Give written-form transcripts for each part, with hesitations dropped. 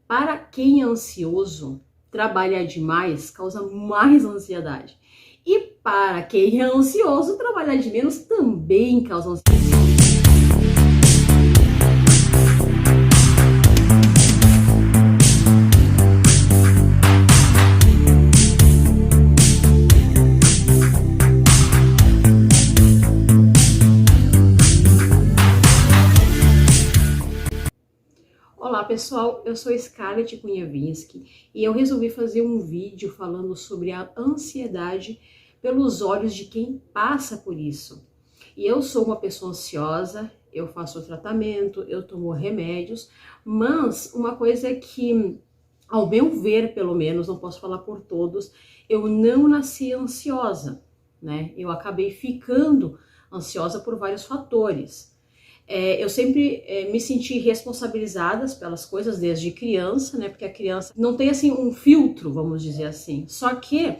Para quem é ansioso, trabalhar demais causa mais ansiedade. E para quem é ansioso, trabalhar de menos também causa ansiedade. Olá pessoal, eu sou Scarlett Kuniavinsky e eu resolvi fazer um vídeo falando sobre a ansiedade pelos olhos de quem passa por isso. E eu sou uma pessoa ansiosa, eu faço tratamento, eu tomo remédios, mas uma coisa é que, ao meu ver pelo menos, não posso falar por todos, eu não nasci ansiosa, né? Eu acabei ficando ansiosa por vários fatores. Eu sempre me senti responsabilizada pelas coisas desde criança, né? Porque a criança não tem assim um filtro, vamos dizer assim. Só que,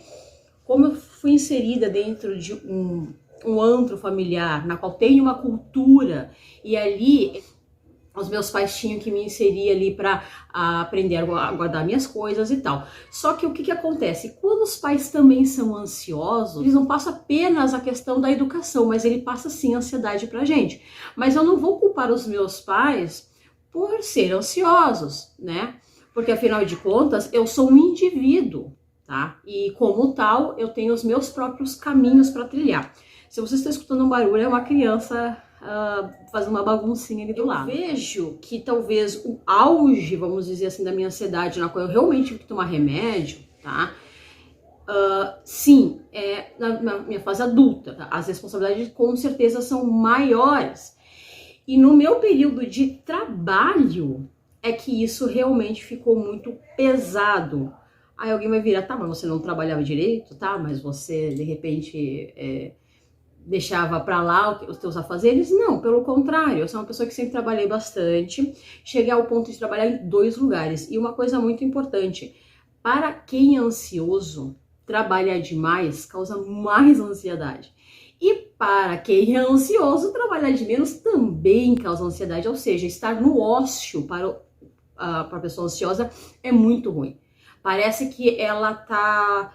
como eu fui inserida dentro de um antro familiar, na qual tem uma cultura, e ali os meus pais tinham que me inserir ali para aprender a guardar minhas coisas e tal. Só que o que acontece? Quando os pais também são ansiosos, eles não passam apenas a questão da educação, mas ele passa sim a ansiedade pra gente. Mas eu não vou culpar os meus pais por ser ansiosos, né? Porque afinal de contas, eu sou um indivíduo, tá? E como tal, eu tenho os meus próprios caminhos para trilhar. Se você está escutando um barulho, é uma criança fazendo uma baguncinha ali do lado. Eu vejo que talvez o auge, vamos dizer assim, da minha ansiedade, na qual eu realmente tive que tomar remédio, tá? Sim, na minha fase adulta. Tá? As responsabilidades com certeza são maiores. E no meu período de trabalho é que isso realmente ficou muito pesado. Aí alguém vai virar, tá, mas você não trabalhava direito, tá? Mas você, de repente, deixava pra lá os teus afazeres? Não, pelo contrário, eu sou uma pessoa que sempre trabalhei bastante, cheguei ao ponto de trabalhar em 2 lugares. E uma coisa muito importante, para quem é ansioso, trabalhar demais causa mais ansiedade. E para quem é ansioso, trabalhar de menos também causa ansiedade, ou seja, estar no ócio para a pessoa ansiosa é muito ruim. Parece que ela tá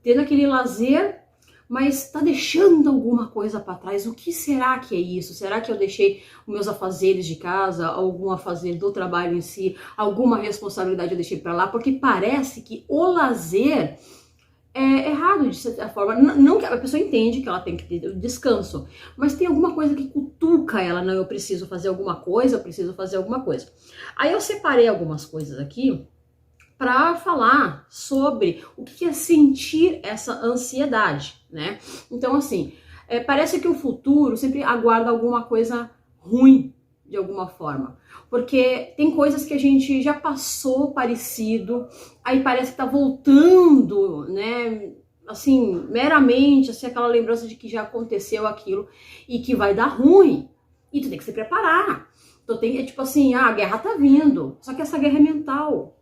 tendo aquele lazer, mas está deixando alguma coisa para trás. O que será que é isso? Será que eu deixei os meus afazeres de casa, algum afazer do trabalho em si, alguma responsabilidade eu deixei para lá? Porque parece que o lazer é errado, de certa forma. Não que a pessoa entende que ela tem que ter descanso, mas tem alguma coisa que cutuca ela. Não, eu preciso fazer alguma coisa, eu preciso fazer alguma coisa. Aí eu separei algumas coisas aqui para falar sobre o que é sentir essa ansiedade, né? Então, assim, parece que o futuro sempre aguarda alguma coisa ruim, de alguma forma. Porque tem coisas que a gente já passou parecido, aí parece que tá voltando, né? Assim, meramente, assim, aquela lembrança de que já aconteceu aquilo e que vai dar ruim. E tu tem que se preparar. Então, tipo assim, a guerra tá vindo, só que essa guerra é mental.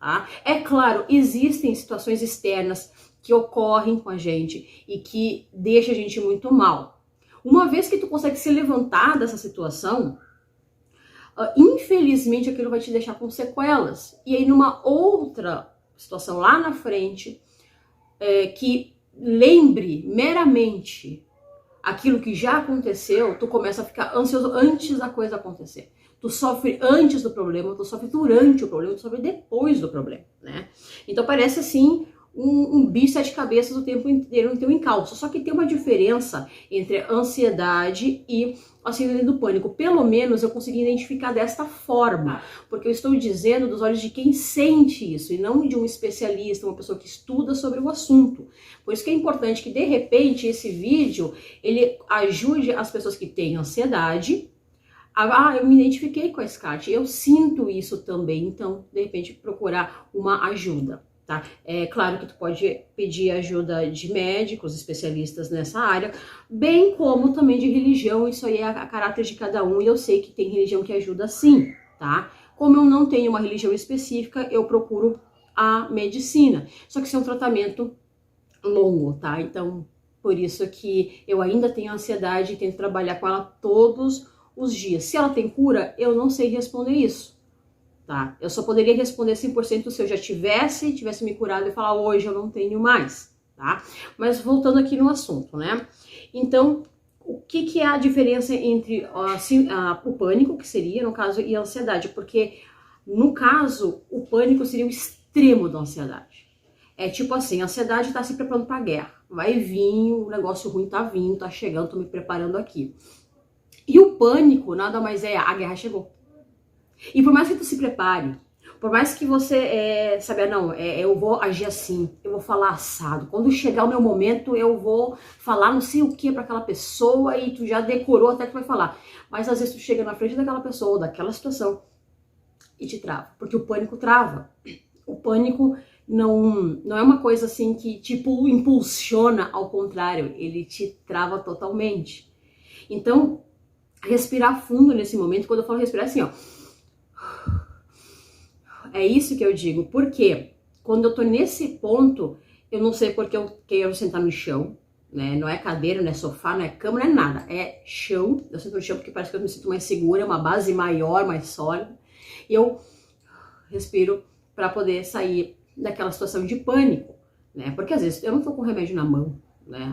Tá? É claro, existem situações externas que ocorrem com a gente e que deixam a gente muito mal. Uma vez que tu consegue se levantar dessa situação, infelizmente aquilo vai te deixar com sequelas. E aí numa outra situação lá na frente, que lembre meramente aquilo que já aconteceu, tu começa a ficar ansioso antes da coisa acontecer. Tu sofre antes do problema, tu sofre durante o problema, tu sofre depois do problema, né? Então parece assim um bicho 7 cabeças o tempo inteiro no teu encalço. Só que tem uma diferença entre a ansiedade e a síndrome do pânico. Pelo menos eu consegui identificar desta forma, porque eu estou dizendo dos olhos de quem sente isso e não de um especialista, uma pessoa que estuda sobre o assunto. Por isso que é importante que de repente esse vídeo ele ajude as pessoas que têm ansiedade. Eu me identifiquei com a Scarlett, eu sinto isso também, então de repente procurar uma ajuda. Tá? É claro que tu pode pedir ajuda de médicos, especialistas nessa área, bem como também de religião. Isso aí é a caráter de cada um e eu sei que tem religião que ajuda sim, tá? Como eu não tenho uma religião específica, eu procuro a medicina. Só que isso é um tratamento longo, tá? Então, por isso que eu ainda tenho ansiedade e tento trabalhar com ela todos os dias. Se ela tem cura, eu não sei responder isso. tá? Eu só poderia responder 100% se eu já tivesse me curado e falar hoje eu não tenho mais, tá? Mas voltando aqui no assunto, né? Então, o que é a diferença entre o pânico, que seria, no caso, e a ansiedade? Porque, no caso, o pânico seria o extremo da ansiedade. É tipo assim, a ansiedade tá se preparando pra guerra. Vai vir, o negócio ruim tá vindo, tá chegando, tô me preparando aqui. E o pânico nada mais é, a guerra chegou. E por mais que tu se prepare, por mais que você sabe, não, eu vou agir assim, eu vou falar assado. Quando chegar o meu momento, eu vou falar não sei o que para aquela pessoa e tu já decorou até que vai falar. Mas às vezes tu chega na frente daquela pessoa, daquela situação e te trava, porque o pânico trava. O pânico não é uma coisa assim que tipo impulsiona, ao contrário, ele te trava totalmente. Então, respirar fundo nesse momento, quando eu falo respirar assim, ó, é isso que eu digo, porque quando eu tô nesse ponto, eu não sei porque eu quero sentar no chão, né? Não é cadeira, não é sofá, não é cama, não é nada, é chão. Eu sento no chão porque parece que eu me sinto mais segura, é uma base maior, mais sólida. E eu respiro para poder sair daquela situação de pânico, né? Porque às vezes eu não tô com remédio na mão, né?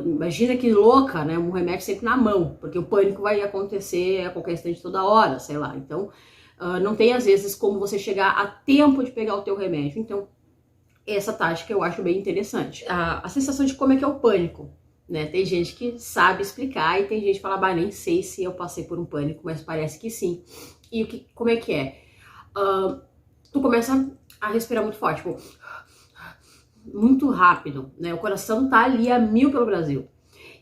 Imagina que louca, né? Um remédio sempre na mão, porque o pânico vai acontecer a qualquer instante, toda hora, sei lá. Então, não tem às vezes como você chegar a tempo de pegar o teu remédio. Então, essa tática eu acho bem interessante. A sensação de como é que é o pânico, né? Tem gente que sabe explicar e tem gente que fala, bah, nem sei se eu passei por um pânico, mas parece que sim. E como é que é? Tu começa a respirar muito forte, tipo, muito rápido, né? O coração tá ali a 1000 pelo Brasil.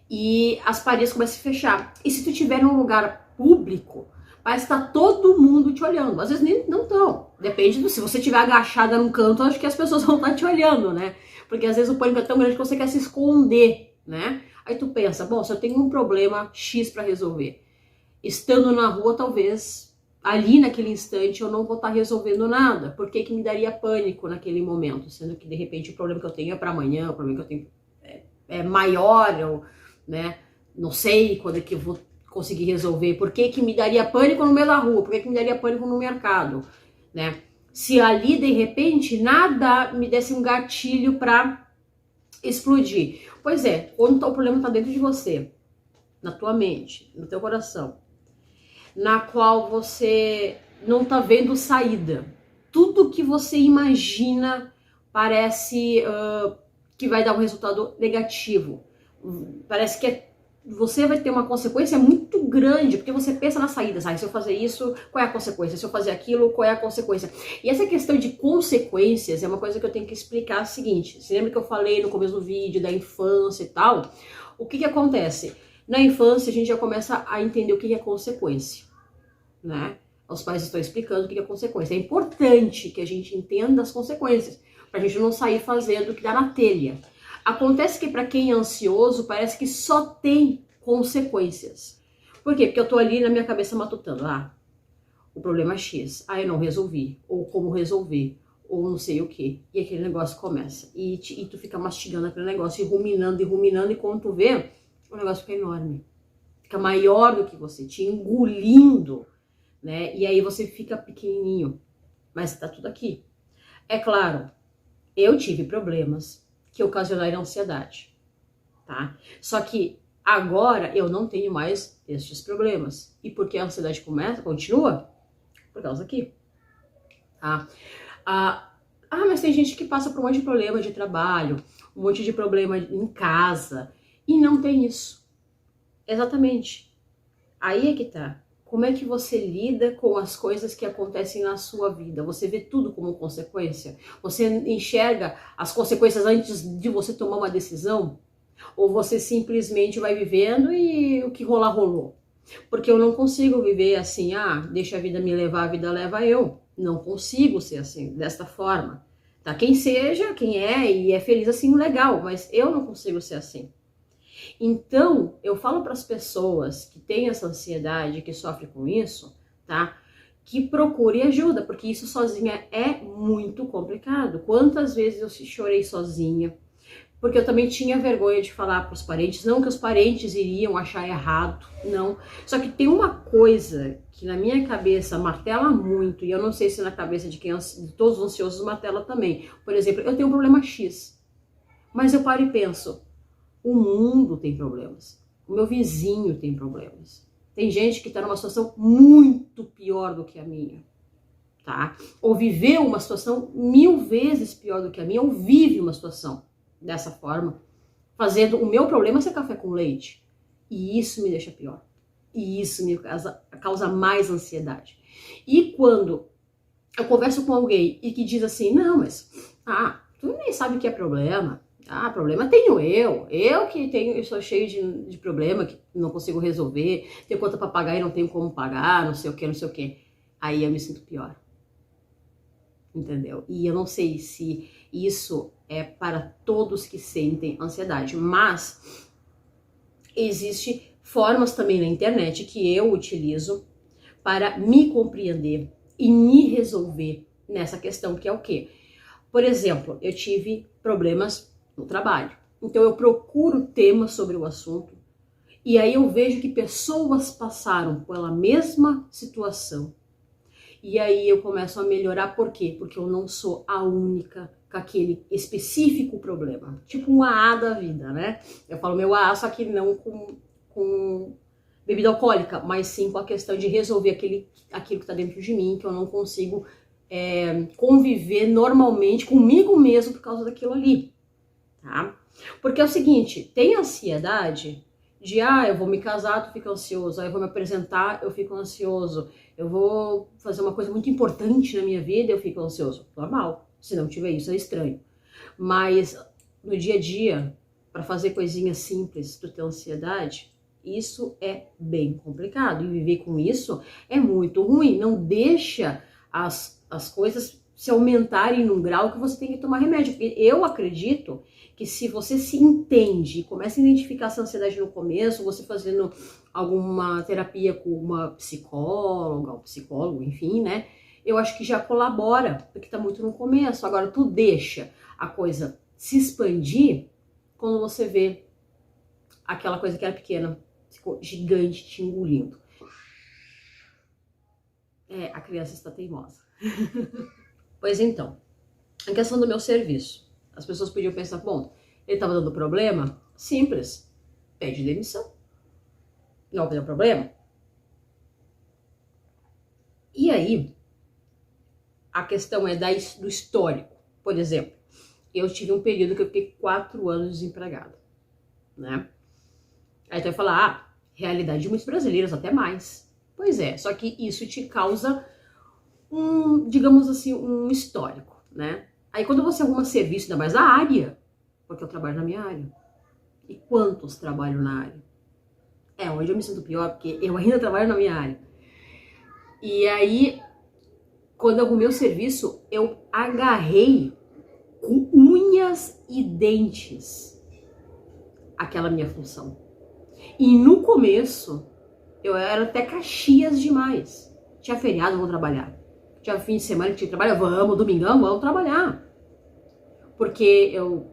E as paredes começam a se fechar. E se tu estiver num lugar público, parece que tá todo mundo te olhando. Às vezes nem não estão. Depende se você estiver agachada num canto, acho que as pessoas vão estar te olhando, né? Porque às vezes o pânico é tão grande que você quer se esconder, né? Aí tu pensa, bom, se eu tenho um problema X para resolver, estando na rua, talvez ali naquele instante eu não vou estar resolvendo nada. Por que me daria pânico naquele momento? Sendo que de repente o problema que eu tenho é para amanhã, o problema que eu tenho é maior, né? Não sei quando é que eu vou conseguir resolver. Por que me daria pânico no meio da rua? Por que me daria pânico no mercado? Né? Se ali, de repente, nada me desse um gatilho para explodir. Pois é, onde o problema está dentro de você, na tua mente, no teu coração, na qual você não tá vendo saída. Tudo que você imagina parece que vai dar um resultado negativo. Parece que você vai ter uma consequência muito grande, porque você pensa na saída, sabe? Se eu fazer isso, qual é a consequência? Se eu fazer aquilo, qual é a consequência? E essa questão de consequências é uma coisa que eu tenho que explicar. O seguinte, você lembra que eu falei no começo do vídeo da infância e tal? O que acontece? Na infância a gente já começa a entender o que é consequência, né? Os pais estão explicando o que é consequência. É importante que a gente entenda as consequências, pra gente não sair fazendo o que dá na telha. Acontece que para quem é ansioso, parece que só tem consequências. Por quê? Porque eu tô ali na minha cabeça matutando. O problema é X. Eu não resolvi. Ou como resolver. Ou não sei o quê. E aquele negócio começa. E tu fica mastigando aquele negócio, e ruminando, e quando tu vê, o negócio fica enorme. Fica maior do que você, te engolindo, né? E aí você fica pequenininho. Mas tá tudo aqui. É claro, eu tive problemas que ocasionaram ansiedade, tá? Só que agora eu não tenho mais estes problemas. E por que a ansiedade continua? Por causa aqui, tá? Mas tem gente que passa por um monte de problema de trabalho, um monte de problema em casa, e não tem isso. Exatamente. Aí é que tá. Como é que você lida com as coisas que acontecem na sua vida? Você vê tudo como consequência? Você enxerga as consequências antes de você tomar uma decisão? Ou você simplesmente vai vivendo e o que rolar, rolou? Porque eu não consigo viver assim, deixa a vida me levar, a vida leva eu. Não consigo ser assim, desta forma. Tá? Quem seja, quem é e é feliz assim, legal, mas eu não consigo ser assim. Então, eu falo para as pessoas que têm essa ansiedade, que sofrem com isso, tá? Que procure ajuda, porque isso sozinha é muito complicado. Quantas vezes eu chorei sozinha, Porque eu também tinha vergonha de falar para os parentes, não que os parentes iriam achar errado, não. Só que tem uma coisa que na minha cabeça martela muito, e eu não sei se na cabeça de de todos os ansiosos martela também. Por exemplo, eu tenho um problema X, mas eu paro e penso, o mundo tem problemas, o meu vizinho tem problemas. Tem gente que está numa situação muito pior do que a minha, tá? Ou viveu uma situação 1000 vezes pior do que a minha, ou vive uma situação dessa forma, fazendo o meu problema ser café com leite. E isso me deixa pior. E isso me causa mais ansiedade. E quando eu converso com alguém e que diz assim, não, mas tu nem sabe o que é problema. Problema tenho eu que tenho, eu sou cheio de problema, que não consigo resolver, tenho conta para pagar e não tenho como pagar, não sei o que, não sei o que. Aí eu me sinto pior. Entendeu? E eu não sei se isso é para todos que sentem ansiedade, mas existem formas também na internet que eu utilizo para me compreender e me resolver nessa questão, que é o quê? Por exemplo, eu tive problemas no trabalho, então eu procuro temas sobre o assunto e aí eu vejo que pessoas passaram pela mesma situação. E aí eu começo a melhorar, por quê? Porque eu não sou a única com aquele específico problema. Tipo um AA da vida, né? Eu falo meu AA, só que não com bebida alcoólica, mas sim com a questão de resolver aquilo que tá dentro de mim, que eu não consigo conviver normalmente comigo mesmo por causa daquilo ali, tá? Porque é o seguinte, tem ansiedade de, eu vou me casar, tu fica ansioso, eu vou me apresentar, eu fico ansioso, eu vou fazer uma coisa muito importante na minha vida, eu fico ansioso. Normal, se não tiver isso é estranho. Mas no dia a dia, para fazer coisinhas simples, tu ter ansiedade, isso é bem complicado. E viver com isso é muito ruim. Não deixa as coisas se aumentarem num grau que você tem que tomar remédio. Porque eu acredito que se você se entende, começa a identificar essa ansiedade no começo, você fazendo alguma terapia com uma psicóloga, um psicólogo, enfim, né? Eu acho que já colabora, porque tá muito no começo. Agora, tu deixa a coisa se expandir quando você vê aquela coisa que era pequena, ficou gigante te engolindo. A criança está teimosa. Pois então, a questão do meu serviço. As pessoas podiam pensar, bom, ele estava dando problema? Simples. Pede demissão. Não tem problema? E aí, a questão é do histórico. Por exemplo, eu tive um período que eu fiquei 4 anos desempregada, né? Aí tu vai falar, realidade de muitos brasileiros, até mais. Pois é, só que isso te causa digamos assim, um histórico, né? Aí quando você arruma serviço, ainda mais na área, porque eu trabalho na minha área. E quantos trabalham na área? É onde eu me sinto pior, porque eu ainda trabalho na minha área. E aí, quando eu arrumei o serviço, eu agarrei com unhas e dentes aquela minha função. E no começo, eu era até Caxias demais. Tinha feriado, vou trabalhar. Tinha fim de semana que tinha que trabalhar, vamos, domingão, vamos trabalhar. Porque eu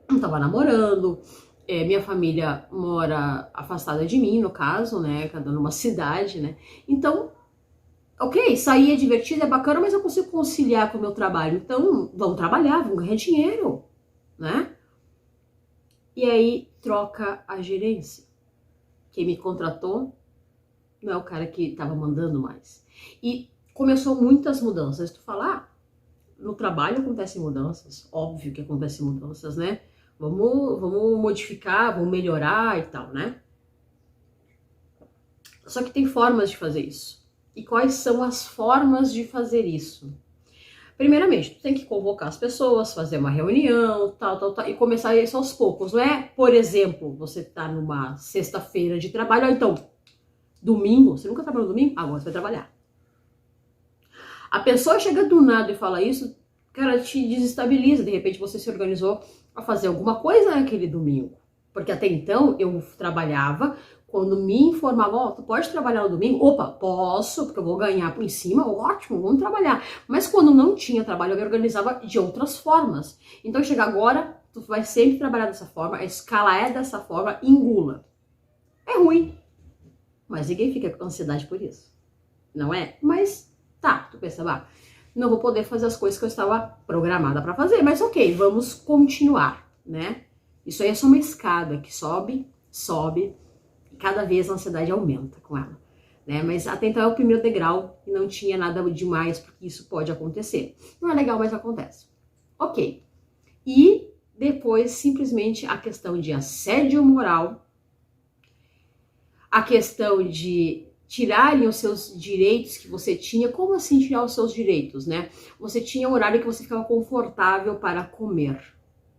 não tava namorando, minha família mora afastada de mim, no caso, né, cada numa cidade, né. Então, ok, sair é divertido, é bacana, mas eu consigo conciliar com o meu trabalho. Então, vamos trabalhar, vamos ganhar dinheiro, né. E aí, troca a gerência. Quem me contratou não é o cara que tava mandando mais. E começou muitas mudanças. Tu falar, no trabalho acontecem mudanças, óbvio que acontecem mudanças, né? Vamos modificar, vamos melhorar e tal, né? Só que tem formas de fazer isso. E quais são as formas de fazer isso? Primeiramente, tu tem que convocar as pessoas, fazer uma reunião, tal, e começar isso aos poucos, não é? Por exemplo, você tá numa sexta-feira de trabalho, ou então, domingo, você nunca trabalhou no domingo? Agora você vai trabalhar. A pessoa chega do nada e fala isso, cara, te desestabiliza. De repente você se organizou a fazer alguma coisa naquele domingo. Porque até então eu trabalhava, quando me informavam, tu pode trabalhar no domingo? Opa, posso, porque eu vou ganhar por cima, ótimo, vamos trabalhar. Mas quando não tinha trabalho, eu me organizava de outras formas. Então chega agora, tu vai sempre trabalhar dessa forma, a escala é dessa forma, engula. É ruim, mas ninguém fica com ansiedade por isso, não é? Mas tá, tu pensa, não vou poder fazer as coisas que eu estava programada para fazer, mas ok, vamos continuar, né? Isso aí é só uma escada que sobe, sobe, e cada vez a ansiedade aumenta com ela, né? Mas até então é o primeiro degrau e não tinha nada demais, porque isso pode acontecer. Não é legal, mas acontece. Ok. E depois, simplesmente, a questão de assédio moral, a questão de tirarem os seus direitos que você tinha. Como assim tirar os seus direitos, né? Você tinha um horário que você ficava confortável para comer.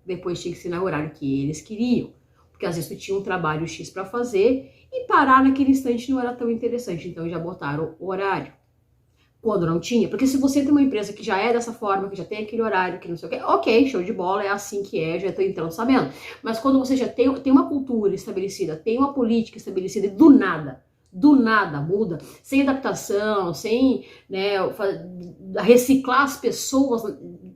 Depois tinha que ser no horário que eles queriam. Porque às vezes tu tinha um trabalho X para fazer e parar naquele instante não era tão interessante. Então já botaram o horário. Quando não tinha, porque se você tem uma empresa que já é dessa forma, que já tem aquele horário, que não sei o que, ok, show de bola, é assim que é, já tô entrando sabendo. Mas quando você já tem uma cultura estabelecida, tem uma política estabelecida e do nada muda, sem adaptação, sem, né, reciclar as pessoas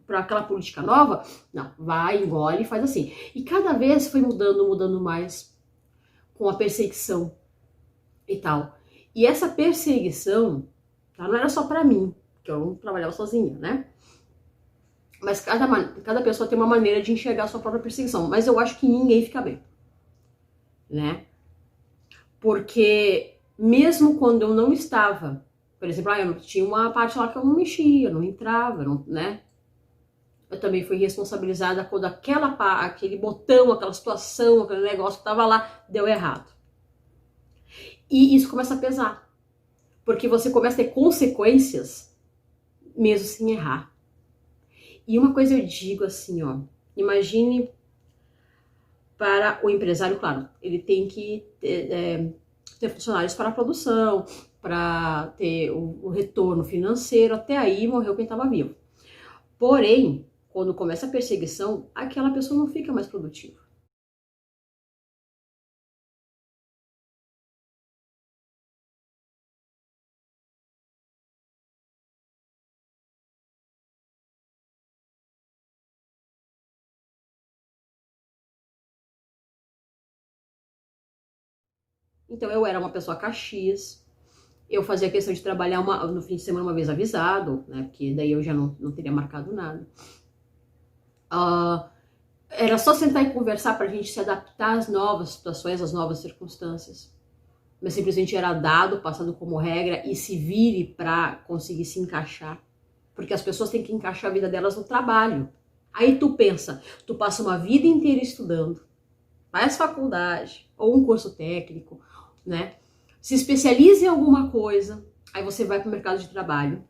para aquela política nova, não, vai, engole e faz assim. E cada vez foi mudando mais com a perseguição e tal. E essa perseguição, não era só pra mim, porque eu não trabalhava sozinha, né? Mas cada pessoa tem uma maneira de enxergar a sua própria perseguição. Mas eu acho que ninguém fica bem, né? Porque mesmo quando eu não estava, por exemplo, eu tinha uma parte lá que eu não mexia, não entrava, né? Eu também fui responsabilizada quando aquele botão, aquela situação, aquele negócio que tava lá, deu errado. E isso começa a pesar. Porque você começa a ter consequências mesmo sem errar. E uma coisa eu digo assim, ó, imagine para o empresário, claro, ele tem que ter funcionários para a produção, para ter o retorno financeiro, até aí morreu quem estava vivo. Porém, quando começa a perseguição, aquela pessoa não fica mais produtiva. Então eu era uma pessoa caxias, eu fazia questão de trabalhar no fim de semana uma vez avisado, né? Porque daí eu já não teria marcado nada. Era só sentar e conversar pra gente se adaptar às novas situações, às novas circunstâncias. Mas simplesmente era dado, passado como regra e se vire pra conseguir se encaixar. Porque as pessoas têm que encaixar a vida delas no trabalho. Aí tu pensa, tu passa uma vida inteira estudando, faz faculdade ou um curso técnico, né? Se especializa em alguma coisa, aí você vai pro mercado de trabalho,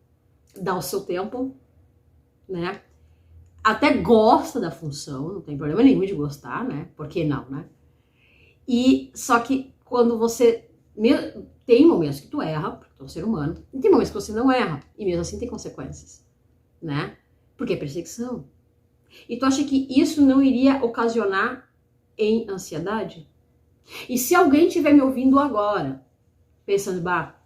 dá o seu tempo, né? Até gosta da função, não tem problema nenhum de gostar, né? Por que não, né? E só que quando você tem momentos que tu erra, porque tu é um ser humano, e tem momentos que você não erra, e mesmo assim tem consequências, né? Porque é perseguição. E tu acha que isso não iria ocasionar em ansiedade? E se alguém estiver me ouvindo agora, pensando,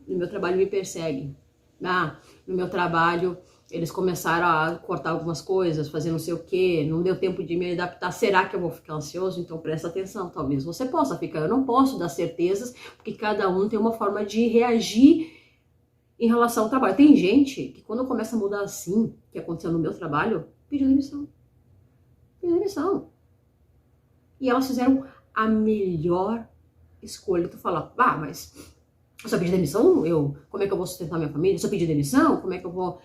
no meu trabalho me perseguem, no meu trabalho eles começaram a cortar algumas coisas, fazer não sei o que, não deu tempo de me adaptar, será que eu vou ficar ansioso? Então presta atenção, talvez você possa ficar, eu não posso dar certezas, porque cada um tem uma forma de reagir em relação ao trabalho. Tem gente que quando começa a mudar assim, que aconteceu no meu trabalho, pediu demissão. Pediu demissão. E elas fizeram a melhor escolha. Tu fala, mas se eu pedir demissão, como é que eu vou sustentar minha família? Se eu pedir demissão, como é que eu vou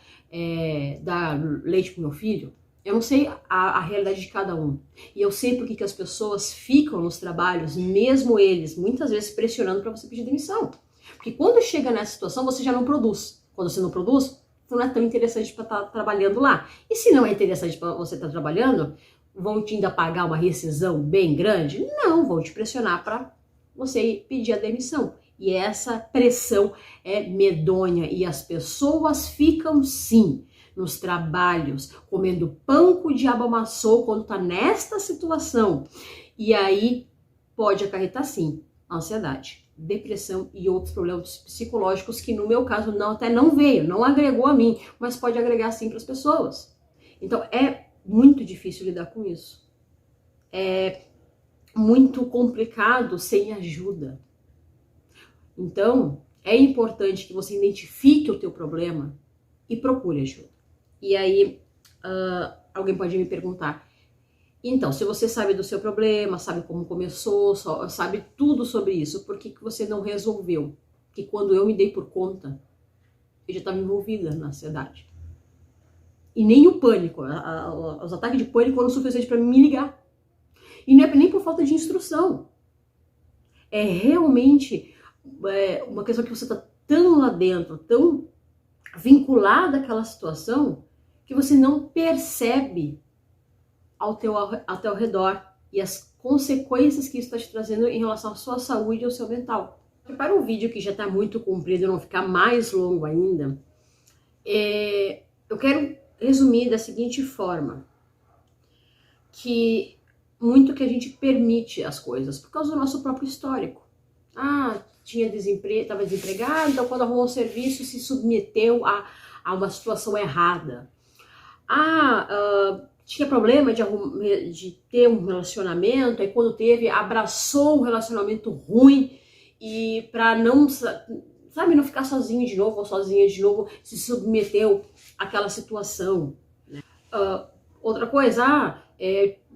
dar leite pro meu filho? Eu não sei a realidade de cada um. E eu sei porque que as pessoas ficam nos trabalhos, mesmo eles, muitas vezes pressionando para você pedir demissão. Porque quando chega nessa situação, você já não produz. Quando você não produz, não é tão interessante para estar trabalhando lá. E se não é interessante para você estar trabalhando, vão te ainda pagar uma rescisão bem grande? Não, vão te pressionar para você pedir a demissão. E essa pressão é medonha e as pessoas ficam, sim, nos trabalhos, comendo pão que o diabo amassou quando tá nesta situação. E aí pode acarretar, sim, ansiedade, depressão e outros problemas psicológicos que no meu caso até não veio, não agregou a mim, mas pode agregar sim para as pessoas. Então é muito difícil lidar com isso. muito complicado sem ajuda. Então, é importante que você identifique o teu problema e procure ajuda. E aí, alguém pode me perguntar, então, se você sabe do seu problema, sabe como começou, sabe tudo sobre isso, por que você não resolveu? Que quando eu me dei por conta, eu já estava envolvida na ansiedade. E nem o pânico, os ataques de pânico foram suficientes para me ligar. E não é nem por falta de instrução. É realmente uma questão que você está tão lá dentro, tão vinculada àquela situação, que você não percebe ao teu redor e as consequências que isso está te trazendo em relação à sua saúde e ao seu mental. E para o vídeo que já está muito comprido e não ficar mais longo ainda, eu quero resumir da seguinte forma, que muito que a gente permite as coisas por causa do nosso próprio histórico. Tinha estava desempregado, então quando arrumou um serviço se submeteu a uma situação errada. Tinha problema de ter um relacionamento, aí quando teve, abraçou um relacionamento ruim e para não, não ficar sozinho de novo ou sozinha de novo, se submeteu àquela situação. Né? Outra coisa,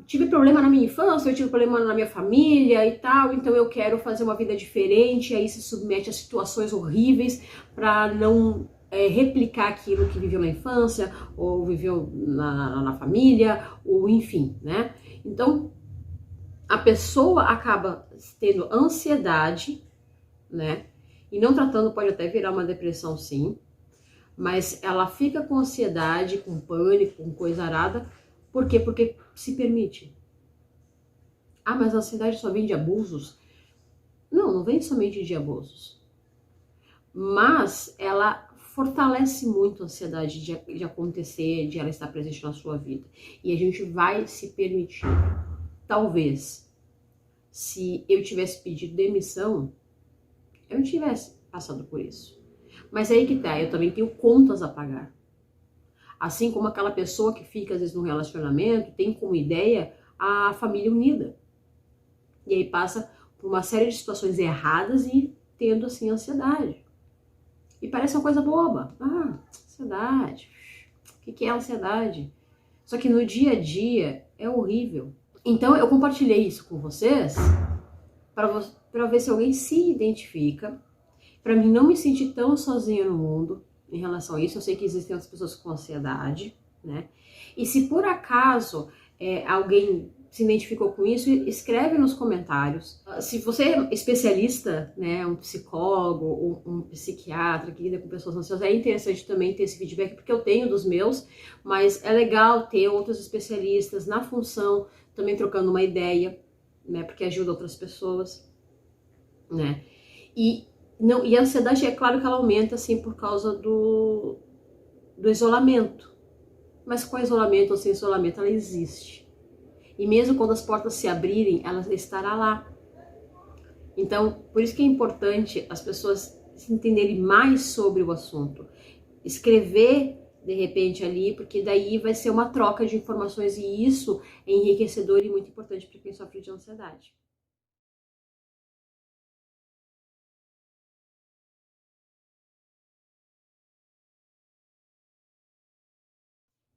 tive problema na minha infância, eu tive problema na minha família e tal, então eu quero fazer uma vida diferente, aí se submete a situações horríveis para não replicar aquilo que viveu na infância, ou viveu na família, ou enfim, né? Então, a pessoa acaba tendo ansiedade, né? E não tratando pode até virar uma depressão, sim, mas ela fica com ansiedade, com pânico, com coisa arada. Por quê? Porque se permite. Mas a ansiedade só vem de abusos? Não vem somente de abusos. Mas ela fortalece muito a ansiedade de acontecer, de ela estar presente na sua vida. E a gente vai se permitir. Talvez, se eu tivesse pedido demissão, eu não tivesse passado por isso. Mas aí que tá, eu também tenho contas a pagar. Assim como aquela pessoa que fica, às vezes, num relacionamento, tem como ideia a família unida. E aí passa por uma série de situações erradas e tendo, assim, ansiedade. E parece uma coisa boba. Ansiedade. O que é ansiedade? Só que no dia a dia é horrível. Então eu compartilhei isso com vocês para ver se alguém se identifica, para mim não me sentir tão sozinha no mundo em relação a isso. Eu sei que existem outras pessoas com ansiedade, né? E se por acaso alguém se identificou com isso, escreve nos comentários. Se você é especialista, né, um psicólogo ou um psiquiatra que lida com pessoas ansiosas, é interessante também ter esse feedback, porque eu tenho dos meus, mas é legal ter outros especialistas na função, também trocando uma ideia, né, porque ajuda outras pessoas, né? E a ansiedade, é claro que ela aumenta, assim, por causa do isolamento. Mas com isolamento ou sem isolamento, ela existe. E mesmo quando as portas se abrirem, ela estará lá. Então, por isso que é importante as pessoas entenderem mais sobre o assunto. Escrever, de repente, ali, porque daí vai ser uma troca de informações e isso é enriquecedor e muito importante para quem sofre de ansiedade.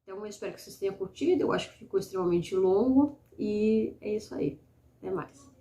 Então, eu espero que vocês tenham curtido. Eu acho que ficou extremamente longo e é isso aí. Até mais.